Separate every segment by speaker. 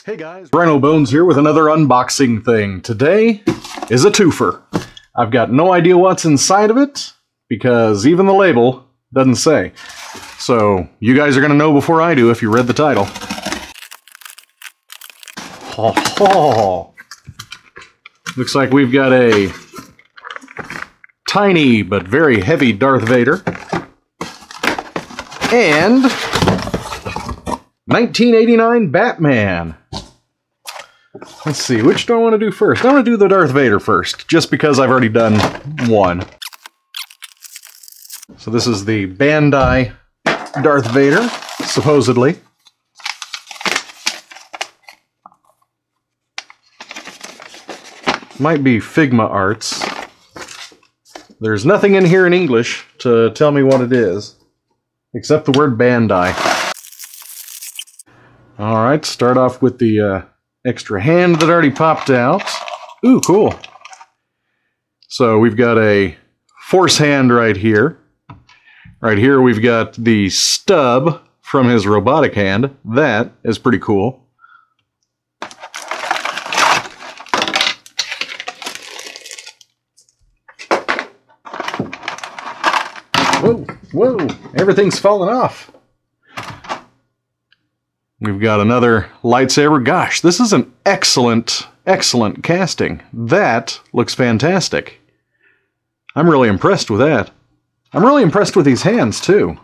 Speaker 1: Hey guys, Ryno Bones here with another unboxing thing. Today is a twofer. I've got no idea what's inside of it, because even the label doesn't say. So, you guys are going to know before I do if you read the title. Ho ho! Looks like we've got a tiny but very heavy Darth Vader. And 1989 Batman. Let's see, which do I want to do first? I want to do the Darth Vader first, just because I've already done one. So this is the Bandai Darth Vader, supposedly. Might be Figma Arts. There's nothing in here in English to tell me what it is, except the word Bandai. Alright, start off with the extra hand that already popped out. Ooh, cool. So we've got a force hand right here. Right here we've got the stub from his robotic hand. That is pretty cool. Whoa, whoa, everything's falling off. We've got another lightsaber. Gosh, this is an excellent, excellent casting. That looks fantastic. I'm really impressed with that. I'm really impressed with these hands, too.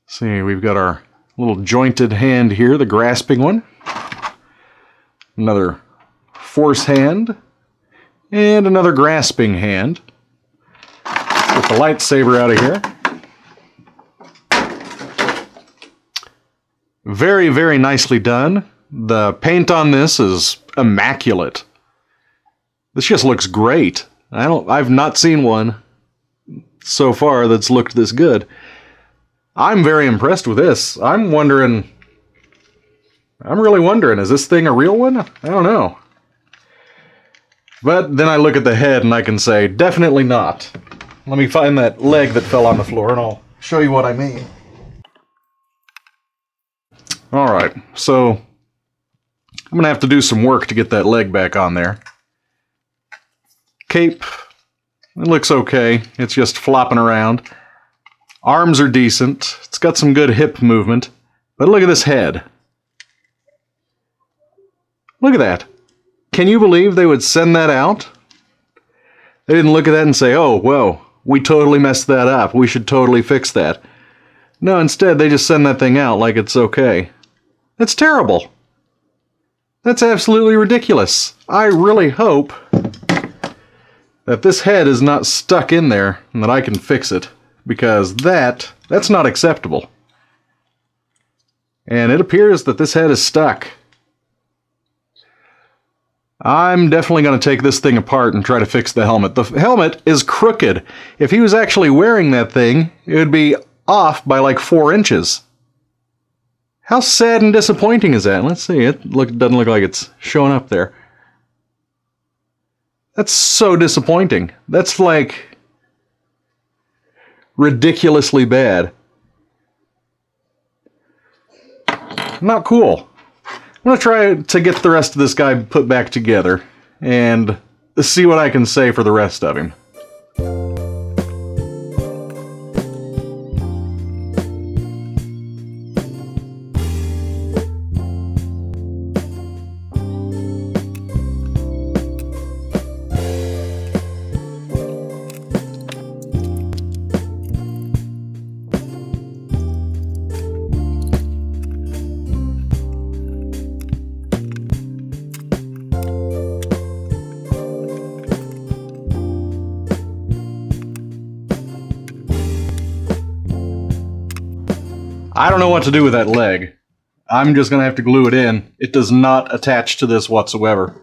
Speaker 1: See, we've got our little jointed hand here, the grasping one. Another force hand. And another grasping hand. Get the lightsaber out of here. Very, very nicely done. The paint on this is immaculate. This just looks great. I've not seen one so far that's looked this good. I'm very impressed with this. I'm really wondering, is this thing a real one? I don't know. But then I look at the head and I can say, definitely not. Let me find that leg that fell on the floor and I'll show you what I mean. Alright, so I'm going to have to do some work to get that leg back on there. Cape, it looks okay. It's just flopping around. Arms are decent. It's got some good hip movement. But look at this head. Look at that. Can you believe they would send that out? They didn't look at that and say, oh, whoa, we totally messed that up. We should totally fix that. No, instead they just send that thing out like it's okay. That's terrible. That's absolutely ridiculous. I really hope that this head is not stuck in there and that I can fix it, because that's not acceptable. And it appears that this head is stuck. I'm definitely going to take this thing apart and try to fix the helmet. The helmet is crooked. If he was actually wearing that thing, it would be off by like 4 inches. How sad and disappointing is that? Let's see, it doesn't look like it's showing up there. That's so disappointing. That's like ridiculously bad. Not cool. I'm going to try to get the rest of this guy put back together and see what I can say for the rest of him. I don't know what to do with that leg. I'm just going to have to glue it in. It does not attach to this whatsoever.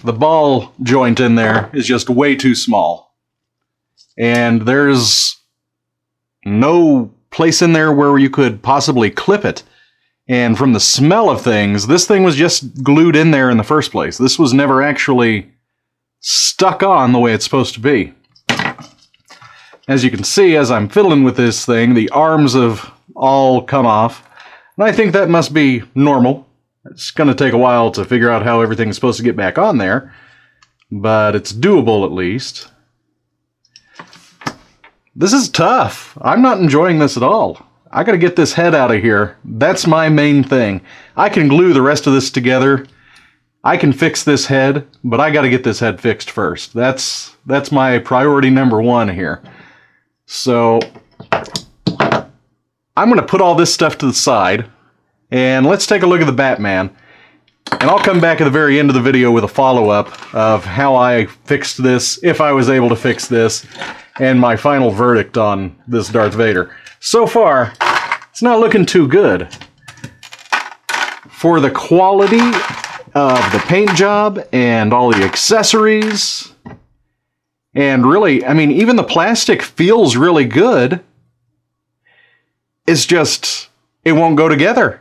Speaker 1: The ball joint in there is just way too small. And there's no place in there where you could possibly clip it. And from the smell of things, this thing was just glued in there in the first place. This was never actually stuck on the way it's supposed to be. As you can see, as I'm fiddling with this thing, the arms have all come off. And I think that must be normal. It's going to take a while to figure out how everything's supposed to get back on there, but it's doable at least. This is tough. I'm not enjoying this at all. I got to get this head out of here. That's my main thing. I can glue the rest of this together. I can fix this head, but I got to get this head fixed first. That's my priority number one here. So I'm going to put all this stuff to the side, and let's take a look at the Batman. And I'll come back at the very end of the video with a follow-up of how I fixed this, if I was able to fix this, and my final verdict on this Darth Vader. So far, it's not looking too good. For the quality of the paint job and all the accessories, and really, I mean, even the plastic feels really good. It's just, it won't go together.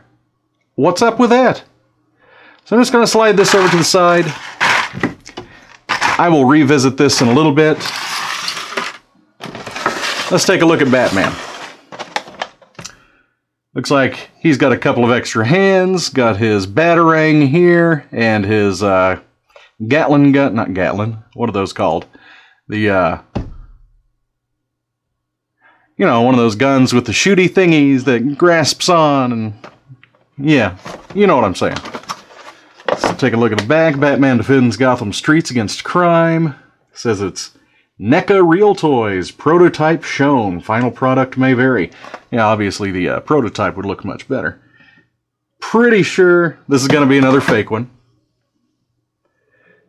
Speaker 1: What's up with that? So I'm just going to slide this over to the side. I will revisit this in a little bit. Let's take a look at Batman. Looks like he's got a couple of extra hands, got his batarang here, and his Gatling gun, not Gatling, what are those called? The, you know, one of those guns with the shooty thingies that grasps on, and yeah, you know what I'm saying. Let's take a look at the back. Batman defends Gotham streets against crime. Says it's NECA Real Toys, prototype shown, final product may vary. Yeah, obviously the prototype would look much better. Pretty sure this is going to be another fake one.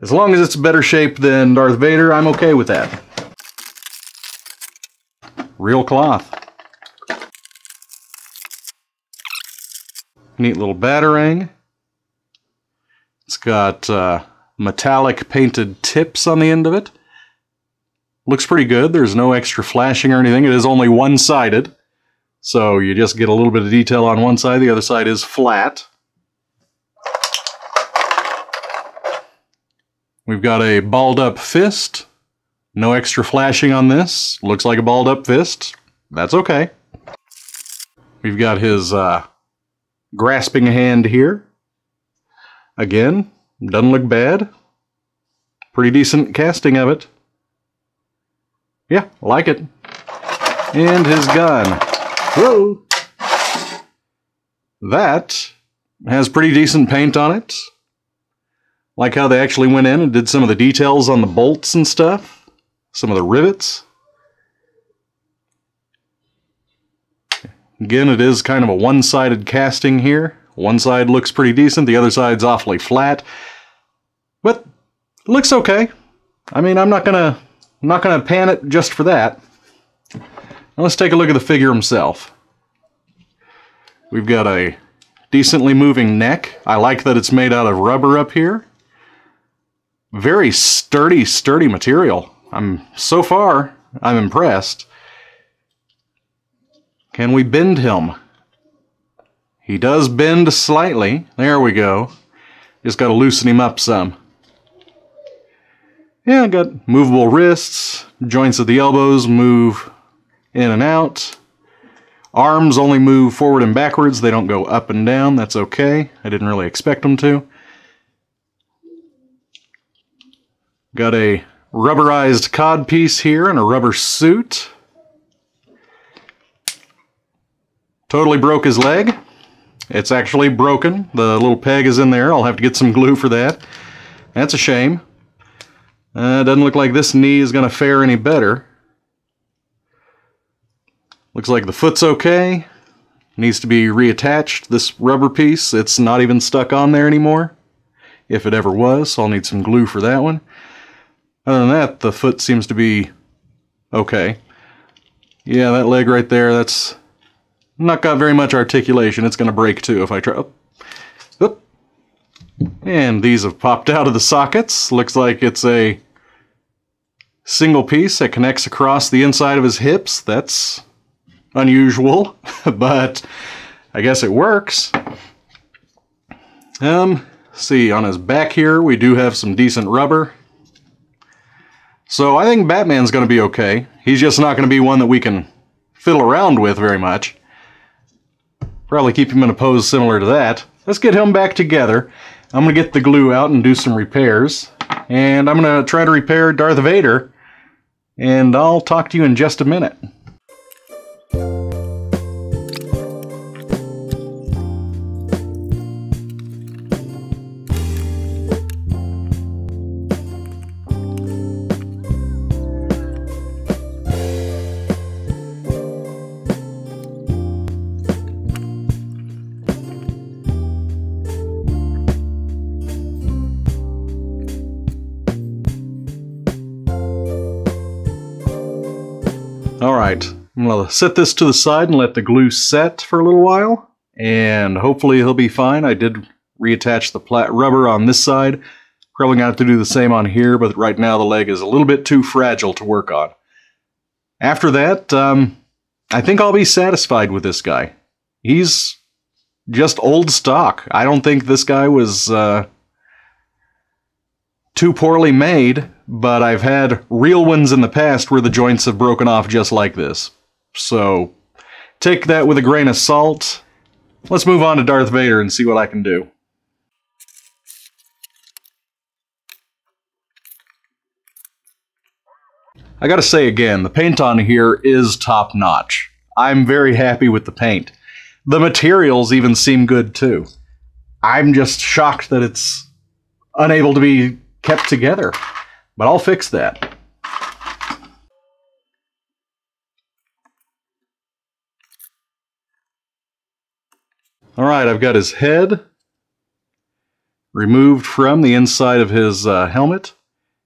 Speaker 1: As long as it's better shape than Darth Vader, I'm okay with that. Real cloth. Neat little batarang. It's got metallic painted tips on the end of it. Looks pretty good. There's no extra flashing or anything. It is only one-sided, so you just get a little bit of detail on one side. The other side is flat. We've got a balled-up fist. No extra flashing on this. Looks like a balled-up fist. That's okay. We've got his grasping hand here. Again, doesn't look bad. Pretty decent casting of it. Yeah, like it. And his gun. Whoa! That has pretty decent paint on it. Like how they actually went in and did some of the details on the bolts and stuff. Some of the rivets. Again, it is kind of a one-sided casting here. One side looks pretty decent, the other side's awfully flat. But it looks okay. I mean, I'm not gonna pan it just for that. Now let's take a look at the figure himself. We've got a decently moving neck. I like that it's made out of rubber up here. Very sturdy material. So far, I'm impressed. Can we bend him? He does bend slightly. There we go. Just got to loosen him up some. Yeah, got movable wrists. Joints of the elbows move in and out. Arms only move forward and backwards. They don't go up and down. That's okay. I didn't really expect them to. Got a rubberized codpiece here and a rubber suit. Totally broke his leg. It's actually broken. The little peg is in there. I'll have to get some glue for that. That's a shame. Doesn't look like this knee is going to fare any better. Looks like the foot's okay. Needs to be reattached. This rubber piece, it's not even stuck on there anymore. If it ever was, so I'll need some glue for that one. Other than that, the foot seems to be okay. Yeah, that leg right there, that's not got very much articulation. It's going to break too if I try. Oop. And these have popped out of the sockets. Looks like it's a single piece that connects across the inside of his hips. That's unusual, but I guess it works. See, on his back here, we do have some decent rubber. So I think Batman's going to be okay. He's just not going to be one that we can fiddle around with very much. Probably keep him in a pose similar to that. Let's get him back together. I'm going to get the glue out and do some repairs. And I'm going to try to repair Darth Vader. And I'll talk to you in just a minute. Alright, I'm going to set this to the side and let the glue set for a little while, and hopefully he'll be fine. I did reattach the rubber on this side. Probably going to have to do the same on here, but right now the leg is a little bit too fragile to work on. After that, I think I'll be satisfied with this guy. He's just old stock. I don't think this guy was too poorly made, but I've had real ones in the past where the joints have broken off just like this. So, take that with a grain of salt. Let's move on to Darth Vader and see what I can do. I gotta say again, the paint on here is top-notch. I'm very happy with the paint. The materials even seem good too. I'm just shocked that it's unable to be kept together. But I'll fix that. Alright, I've got his head removed from the inside of his helmet.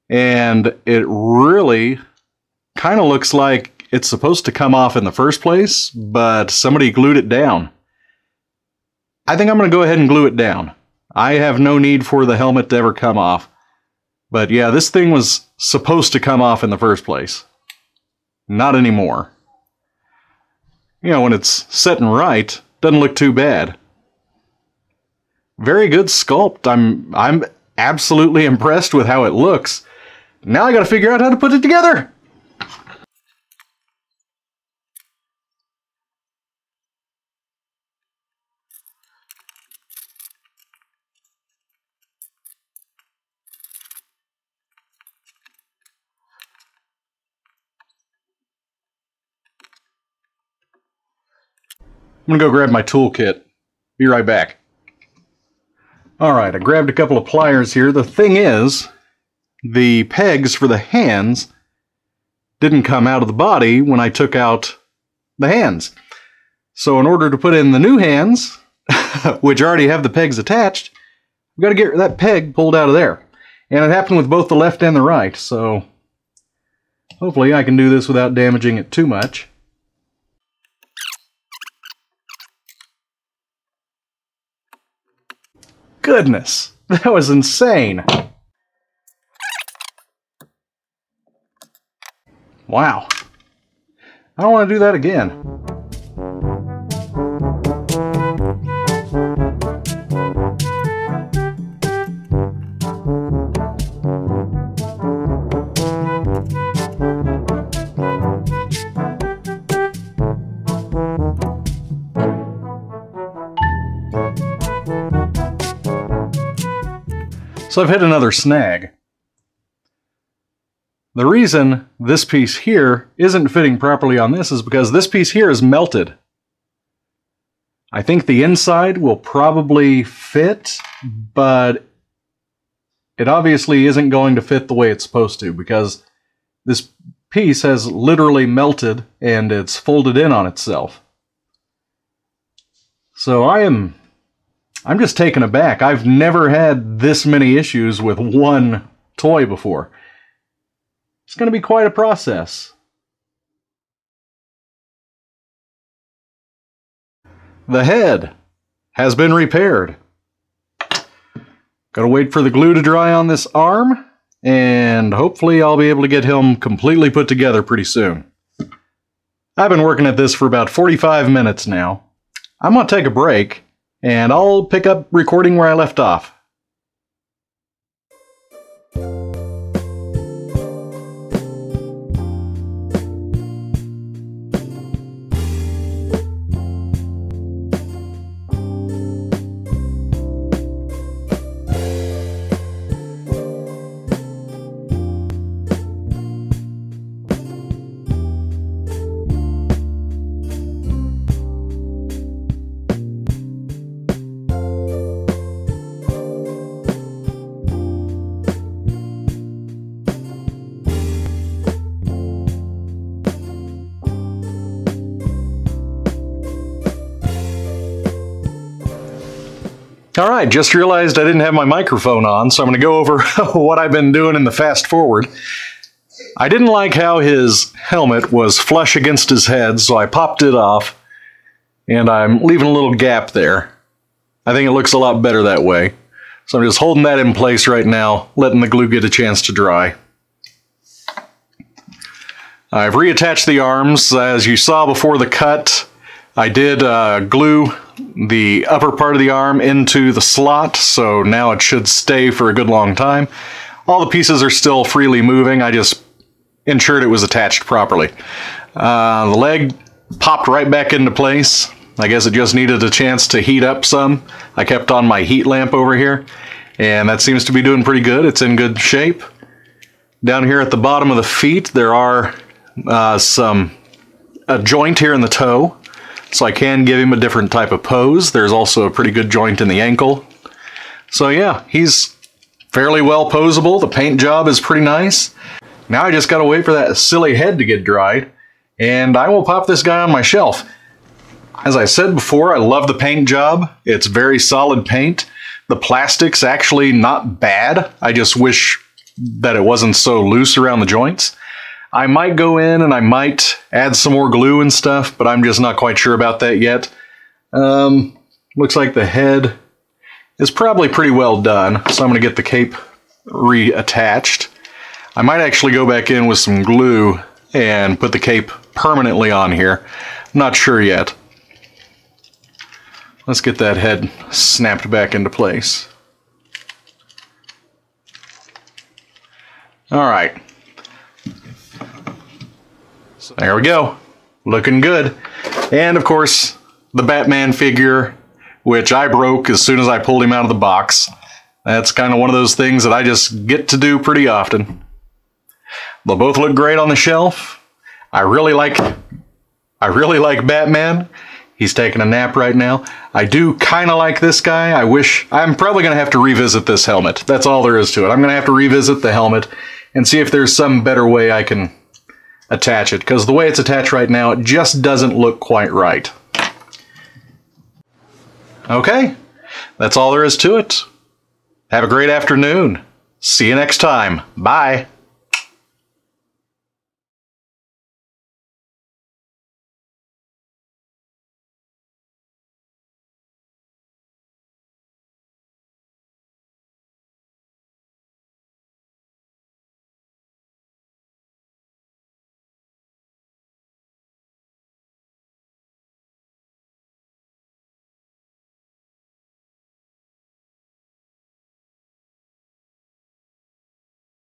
Speaker 1: And it really kind of looks like it's supposed to come off in the first place, but somebody glued it down. I think I'm going to go ahead and glue it down. I have no need for the helmet to ever come off. But yeah, this thing was supposed to come off in the first place. Not anymore. You know, when it's setting right, doesn't look too bad. Very good sculpt. I'm absolutely impressed with how it looks. Now I gotta figure out how to put it together! I'm gonna go grab my toolkit. Be right back. Alright, I grabbed a couple of pliers here. The thing is, the pegs for the hands didn't come out of the body when I took out the hands. So in order to put in the new hands, which already have the pegs attached, I've got to get that peg pulled out of there. And it happened with both the left and the right, so hopefully I can do this without damaging it too much. Goodness, that was insane. Wow. I don't want to do that again. So I've hit another snag. The reason this piece here isn't fitting properly on this is because this piece here is melted. I think the inside will probably fit, but it obviously isn't going to fit the way it's supposed to because this piece has literally melted and it's folded in on itself. So I'm just taken aback. I've never had this many issues with one toy before. It's going to be quite a process. The head has been repaired. Gotta wait for the glue to dry on this arm, and hopefully I'll be able to get him completely put together pretty soon. I've been working at this for about 45 minutes now. I'm going to take a break, and I'll pick up recording where I left off. Alright, just realized I didn't have my microphone on, so I'm going to go over what I've been doing in the fast forward. I didn't like how his helmet was flush against his head, so I popped it off, and I'm leaving a little gap there. I think it looks a lot better that way. So I'm just holding that in place right now, letting the glue get a chance to dry. I've reattached the arms. As you saw before the cut, I did glue the upper part of the arm into the slot, so now it should stay for a good long time. All the pieces are still freely moving. I just ensured it was attached properly. The leg popped right back into place. I guess it just needed a chance to heat up some. I kept on my heat lamp over here, and that seems to be doing pretty good. It's in good shape. Down here at the bottom of the feet, there are a joint here in the toe, so I can give him a different type of pose. There's also a pretty good joint in the ankle. So yeah, he's fairly well posable. The paint job is pretty nice. Now I just gotta wait for that silly head to get dried, and I will pop this guy on my shelf. As I said before, I love the paint job. It's very solid paint. The plastic's actually not bad. I just wish that it wasn't so loose around the joints. I might go in and I might add some more glue and stuff, but I'm just not quite sure about that yet. Looks like the head is probably pretty well done, so I'm going to get the cape reattached. I might actually go back in with some glue and put the cape permanently on here. Not sure yet. Let's get that head snapped back into place. Alright. There we go. Looking good. And of course, the Batman figure, which I broke as soon as I pulled him out of the box. That's kind of one of those things that I just get to do pretty often. They'll both look great on the shelf. I really like Batman. He's taking a nap right now. I do kind of like this guy. I'm probably going to have to revisit this helmet. That's all there is to it. I'm going to have to revisit the helmet and see if there's some better way I can attach it, because the way it's attached right now, it just doesn't look quite right. Okay, that's all there is to it. Have a great afternoon. See you next time. Bye.